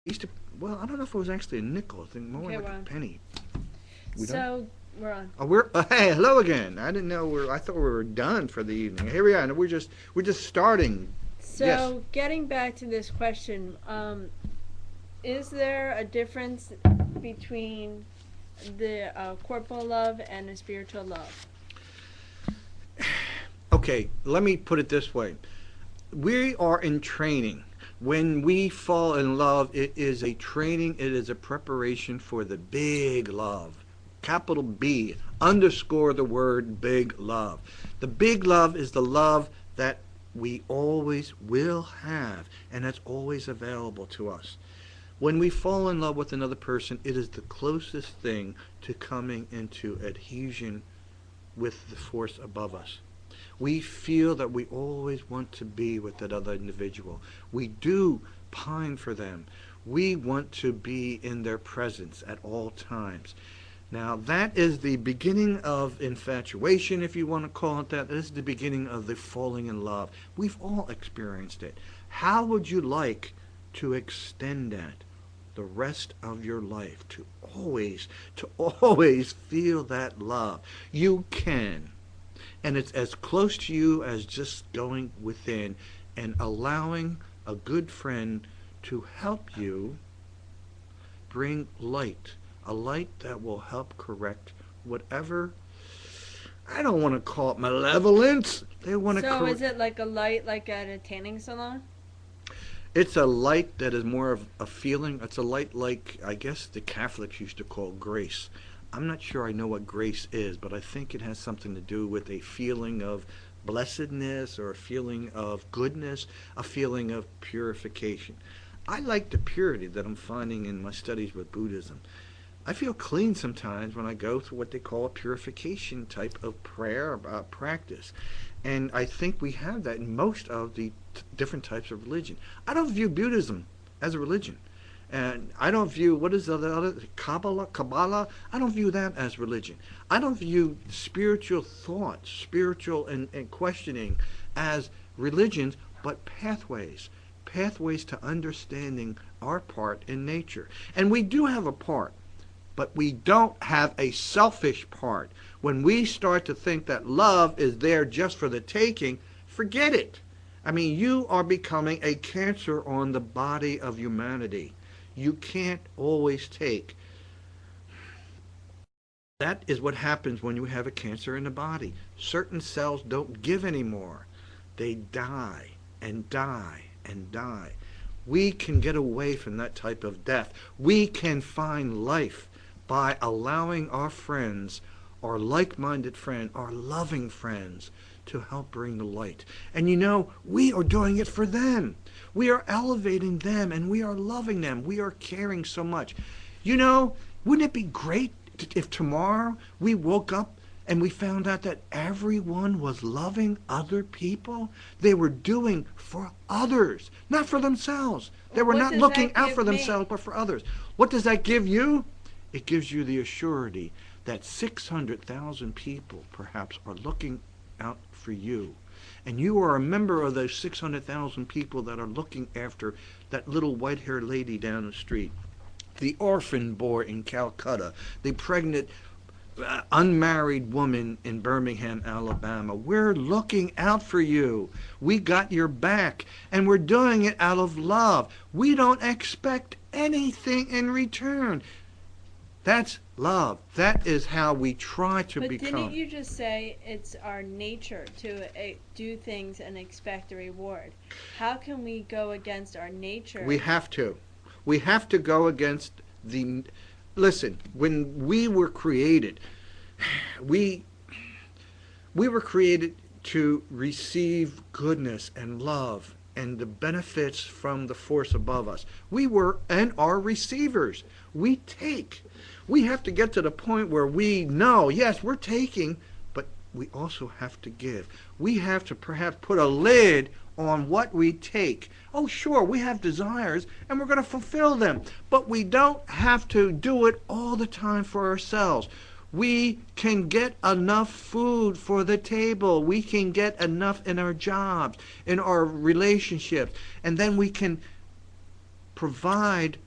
Used to, well, I don't know if it was actually a nickel. I think more Okay, like we're a on. penny. We done? So we're on. Oh, we're hey, hello again. I didn't know I thought we were done for the evening. Here we are. And we're just starting. Yes. So getting back to this question, is there a difference between the corporal love and the spiritual love? Okay, let me put it this way. We are in training. When we fall in love, it is a training, it is a preparation for the big love. Capital B, underscore the word big love. The big love is the love that we always will have, and that's always available to us. When we fall in love with another person, it is the closest thing to coming into adhesion with the force above us. We feel that we always want to be with that other individual. We do pine for them. We want to be in their presence at all times. Now, that is the beginning of infatuation, if you want to call it that. This is the beginning of the falling in love. We've all experienced it. How would you like to extend that the rest of your life, to always feel that love? You can, and it's as close to you as just going within and allowing a good friend to help you bring light, a light that will help correct whatever, I don't want to call it malevolence. They want to So is correct. it like a light like at a tanning salon? It's a light that is more of a feeling. It's a light like, I guess, the Catholics used to call grace. I'm not sure I know what grace is, but I think it has something to do with a feeling of blessedness or a feeling of goodness, a feeling of purification. I like the purity that I'm finding in my studies with Buddhism. I feel clean sometimes when I go through what they call a purification type of prayer practice. And I think we have that in most of the different types of religion. I don't view Buddhism as a religion. And I don't view, what is the other, Kabbalah? I don't view that as religion. I don't view spiritual thought, spiritual and questioning as religions, but pathways to understanding our part in nature. And we do have a part, but we don't have a selfish part. When we start to think that love is there just for the taking, forget it. I mean, you are becoming a cancer on the body of humanity. You can't always take. That is what happens when you have a cancer in the body. Certain cells don't give anymore. They die and die and die. We can get away from that type of death. We can find life by allowing our friends, our like-minded friend, our loving friends, to help bring the light. And you know, we are doing it for them. We are elevating them and we are loving them. We are caring so much. You know, wouldn't it be great if tomorrow we woke up and we found out that everyone was loving other people? They were doing for others, not for themselves. They were What not does looking that out give for me? themselves, but for others. What does that give you? It gives you the assurity that 600,000 people perhaps are looking out for you. And you are a member of those 600,000 people that are looking after that little white-haired lady down the street, the orphan boy in Calcutta, the pregnant unmarried woman in Birmingham, Alabama. We're looking out for you. We got your back, and we're doing it out of love. We don't expect anything in return. That's love. That is how we try to But didn't become. you just say it's our nature to do things and expect a reward? How can we go against our We nature? have to. We have to go against the. Listen, when we were created, we we were created to receive goodness and love and the benefits from the force above us. We were and are receivers. We take. We have to get to the point where we know, yes, we're taking, but we also have to give. We have to perhaps put a lid on what we take. Oh, sure, we have desires and we're going to fulfill them, but we don't have to do it all the time for ourselves. We can get enough food for the table. We can get enough in our jobs, in our relationships, and then we can provide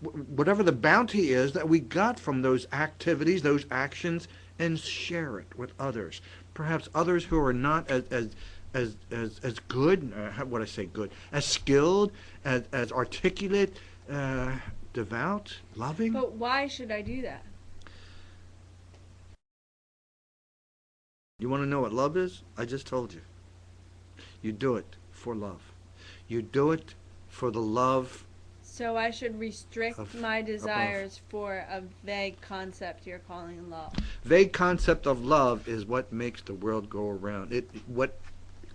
whatever the bounty is that we got from those activities, those actions, and share it with others. Perhaps others who are not as good, what I say good, as skilled, as articulate, devout, loving. But why should I do that? You want to know what love is? I just told you. You do it for love. You do it for the love. So I should restrict my desires above. for a vague concept you're calling love. Vague concept of love is what makes the world go around. What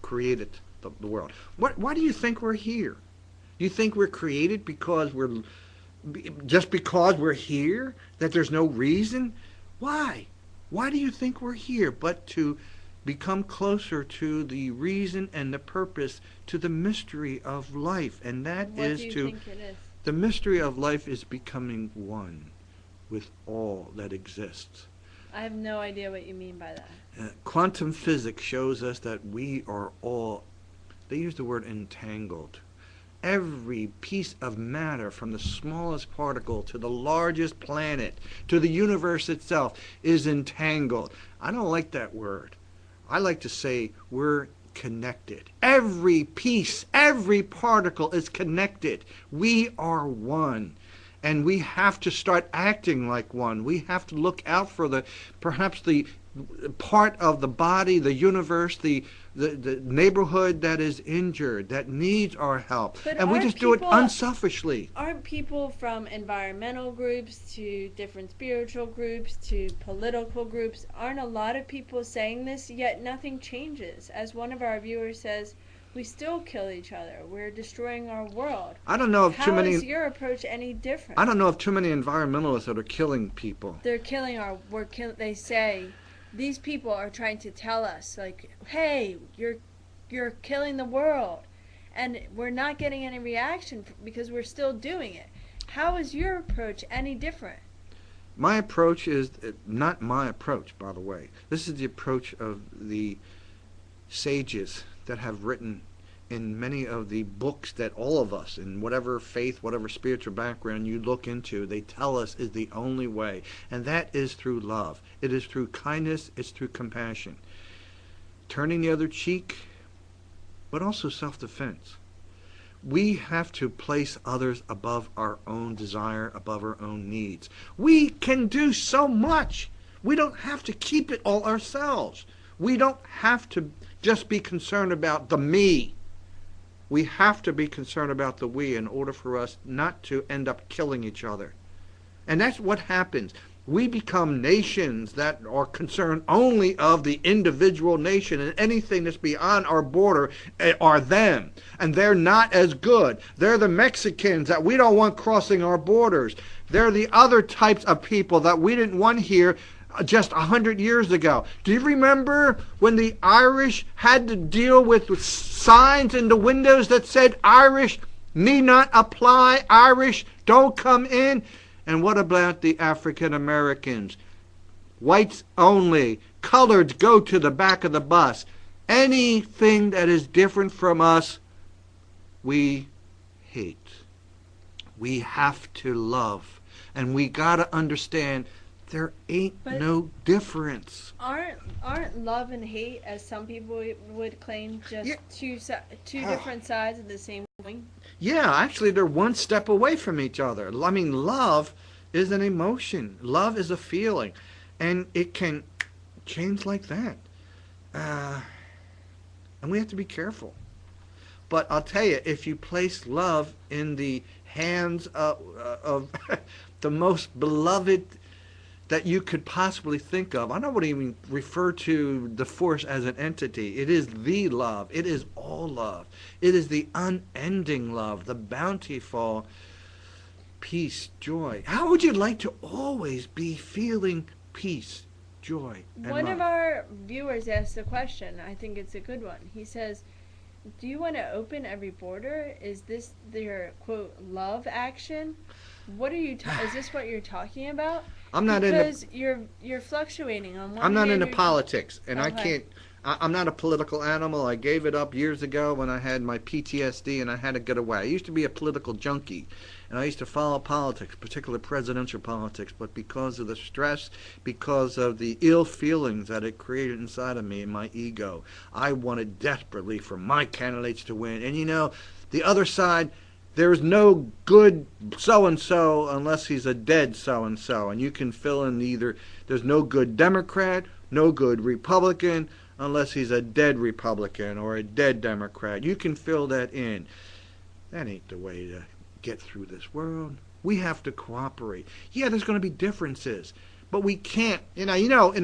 created the world. Why do you think we're here? Do you think we're created because just because we're here? That there's no reason? Why? Why do you think we're here but to become closer to the reason and the purpose, to the mystery of life? And that What is do you to think it is? the mystery of life is becoming one with all that exists. I have no idea what you mean by that. Quantum physics shows us that we are all, they use the word entangled. Every piece of matter, from the smallest particle to the largest planet to the universe itself, is entangled. I don't like that word. I like to say we're connected. Every piece, every particle is connected. We are one. And we have to start acting like one. We have to look out for perhaps the part of the body, the universe, the neighborhood that is injured, that needs our help. But and we just do it unselfishly. Aren't people from environmental groups to different spiritual groups to political groups, aren't a lot of people saying this, yet nothing changes? As one of our viewers says, we still kill each other. We're destroying our world. I don't know if How too many. is your approach any different? I don't know if too many environmentalists that are killing people. They're killing they say these people are trying to tell us, like, hey, you're killing the world, and we're not getting any reaction because we're still doing it. How is your approach any different? My approach is not my approach, by the way. This is the approach of the sages that have written in many of the books that all of us, in whatever faith, whatever spiritual background you look into, they tell us is the only way. And that is through love. It is through kindness. It's through compassion. Turning the other cheek, but also self-defense. We have to place others above our own desire, above our own needs. We can do so much. We don't have to keep it all ourselves. We don't have to just be concerned about the me. We have to be concerned about the we in order for us not to end up killing each other. And that's what happens. We become nations that are concerned only of the individual nation, and anything that's beyond our border are them. And they're not as good. They're the Mexicans that we don't want crossing our borders. They're the other types of people that we didn't want here just 100 years ago. Do you remember when the Irish had to deal with signs in the windows that said Irish need not apply, Irish don't come in? And what about the African Americans? Whites only. Coloreds go to the back of the bus. Anything that is different from us, we hate. We have to love. And we got to understand there ain't no difference. Aren't love and hate, as some people would claim, just two different sides of the same coin? Yeah, actually they're one step away from each other. I mean, love is an emotion. Love is a feeling. And it can change like that. And we have to be careful. But I'll tell you, if you place love in the hands of the most beloved that you could possibly think of. I don't even refer to the force as an entity. It is the love. It is all love. It is the unending love, the bountiful peace, joy. How would you like to always be feeling peace, joy, and One love? of our viewers asked a question. I think it's a good one. He says, do you want to open every border? Is this their, quote, love action? What are you? Is this what you're talking about? I'm not because you're fluctuating on one. I'm not hand into politics, and I Okay. can't. I'm not a political animal. I gave it up years ago when I had my PTSD and I had to get away. I used to be a political junkie, and I used to follow politics, particularly presidential politics, but because of the stress, because of the ill feelings that it created inside of me and my ego, I wanted desperately for my candidates to win. And the other side, there's no good so and so unless he's a dead so and so. And you can fill in either there's no good Democrat, no good Republican unless he's a dead Republican or a dead Democrat. You can fill that in. That ain't the way to get through this world. We have to cooperate. Yeah, there's going to be differences, but we can't. In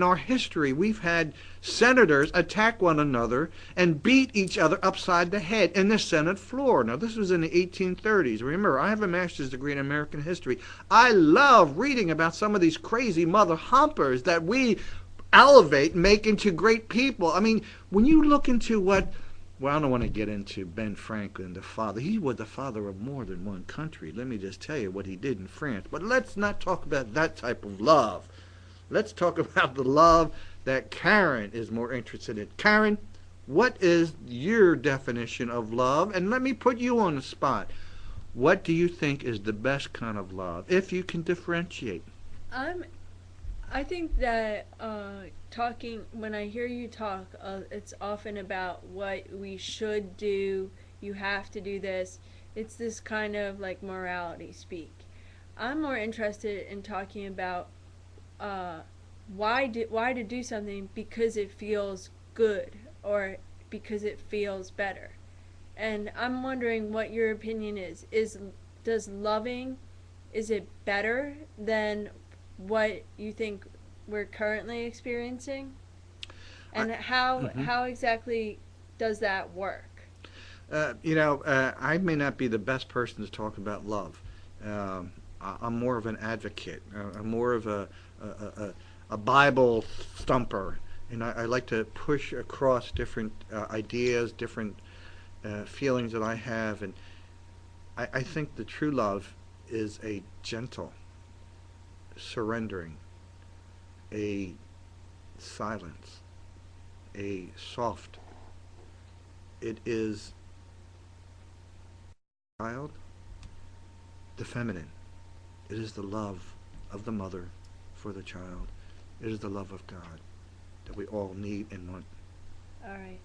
our history, we've had senators attack one another and beat each other upside the head in the Senate floor. Now, this was in the 1830s. Remember, I have a master's degree in American history. I love reading about some of these crazy mother humpers that we elevate and make into great people. I mean, when you look into well, I don't want to get into Ben Franklin, the father. He was the father of more than one country. Let me just tell you what he did in France. But let's not talk about that type of love. Let's talk about the love that Karen is more interested in. Karen, what is your definition of love? And let me put you on the spot. What do you think is the best kind of love, if you can differentiate? I think that when I hear you talk, it's often about what we should do. You have to do this. It's this kind of like morality speak. I'm more interested in talking about why to do something because it feels good or because it feels better. And I'm wondering what your opinion is. Does loving, is it better than what you think we're currently experiencing? And how exactly does that work? I may not be the best person to talk about love. I'm more of an advocate. I'm more of a Bible thumper, and I like to push across different ideas, different feelings that I have, and I think the true love is a gentle surrendering, a silence, a soft. It is child, the feminine. It is the love of the mother for the child. It is the love of God that we all need and want. All right.